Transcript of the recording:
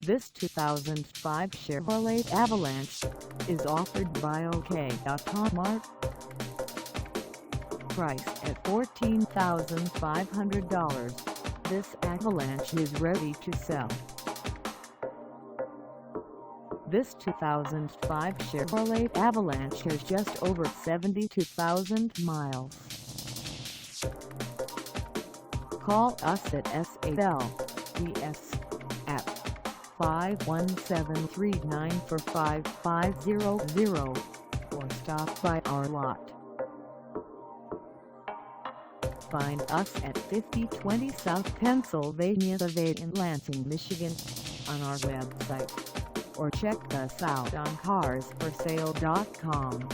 This 2005 Chevrolet Avalanche is offered by AUTOMART. Priced at $14,500, this Avalanche is ready to sell. This 2005 Chevrolet Avalanche has just over 72,000 miles. Call us at SALVS at 517-394-5500 or stop by our lot. Find us at 5020 South Pennsylvania Ave in Lansing, Michigan on our website, or check us out on carsforsale.com.